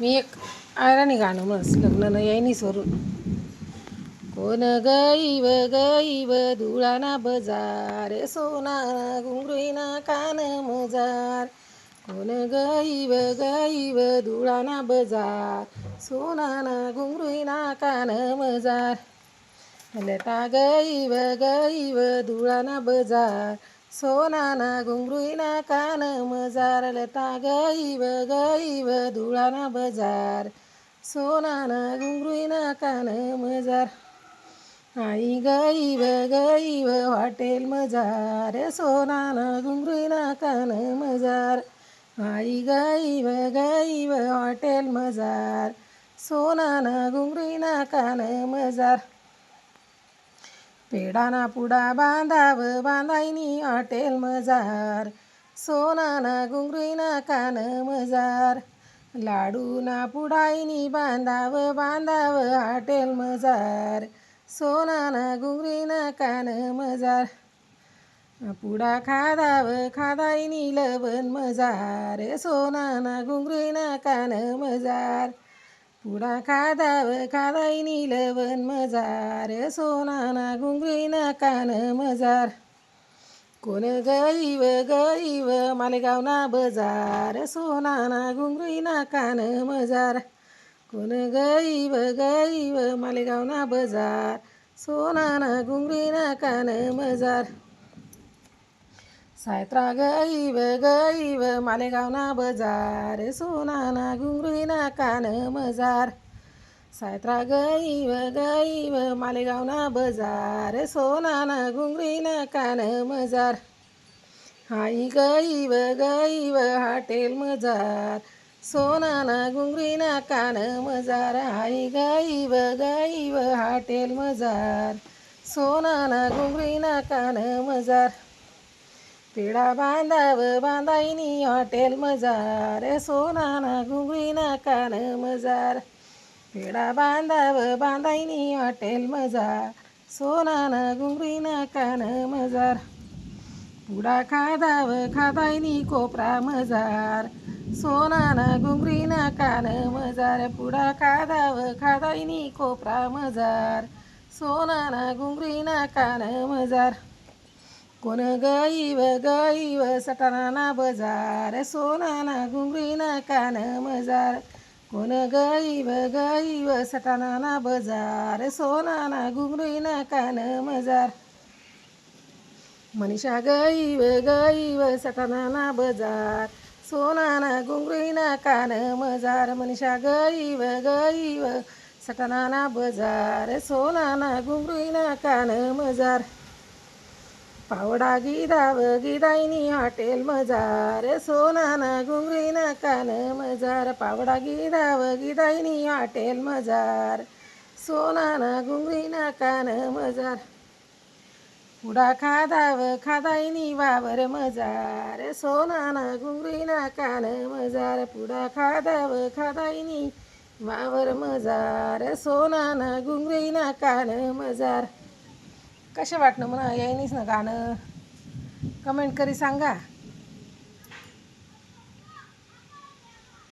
मी एक आयराणी गाणं म्हणस लग्न यायनी स्वरून. कोण गईव धुळाना बजार, सोनाना घुंगरुईना कान मजार. कोण गईव धुळाना बजार, सोनाना घुंगरुईना कान मजार. लता गईव धुळाना बजार, सोनाना घुंगरुईना कान मजार. लता गईव धुळाना बजार, सोनाना घुंगरुईना कान मजार. आई गईव हॉटेल मजार, सोनाना घुंगरुईना कान मजार. आई गईव हॉटेल मजार, सोनाना घुंगरुईना कान मजार. पेडाना पुडा बांधाव बांधाईनी हॉटेल मजार, सोनाना घुंगरुईना कान मजार. लाडूना पुडाईनी बांधाव हॉटेल मजार, सोनाना घुंगरुईना कान मजार. पुडा खादाईनी लवण मजार, सोनाना घुंगरुईना कान मजार. पुडा खादाईनी लवण मजार, सोनाना घुंगरुईना कान मजार. कोण गईव मालेगावना बजार, सोनाना घुंगरुईना कान मजार. कोण गईव मालेगावना बजार, सोनाना घुंगरुईना कान मजार. सायत्रा गईव मालेगावना बजार, सोनाना घुंगरुईना कान मजार. सायत्रा गईव मालेगावना बजार, सोनाना घुंगरुईना कान मजार. आई गईव हॉटेल मजार, सोनाना घुंगरुईना कान मजार. आई गईव हॉटेल मजार, सोनाना घुंगरुईना कान मजार. पेडा बांधाईनी हॉटेल मजार, सोनाना घुंगरुईना कान मजार. पेडा बांधाईनी हॉटेल मजार, सोनाना घुंगरुईना कान मजार. पुडा खादाईनी कोपरा मजार, सोनाना घुंगरुईना कान मजार. पुडा खादाईनी कोपरा मजार, सोनाना घुंगरुईना कान मजार. कोण गईव सटाणाना बजार, सोनाना घुंगरुईना कान मजार. कोण गईव सटाणाना बजार, सोनाना घुंगरुईना कान मजार. मनीषा गईव सटाणाना बजार, सोनाना घुंगरुईना कान मजार. मनीषा गईव सटाणाना बजार, सोनाना घुंगरुईना कान मजार. पावडा गिदाईनी हॉटेल मजार, सोनाना घुंगरुईना कान मजार. पावडा गिदाईनी हॉटेल मजार, सोनाना घुंगरुईना कान मजार. पुडा खादाईनी वावर मजार, सोनाना घुंगरुईना कान मजार. पुडा खादाईनी वावर मजार, सोनाना घुंगरुईना कान मजार. कशा वाटणं म्हणा यायनीच ना गाणं, कमेंट करी सांगा.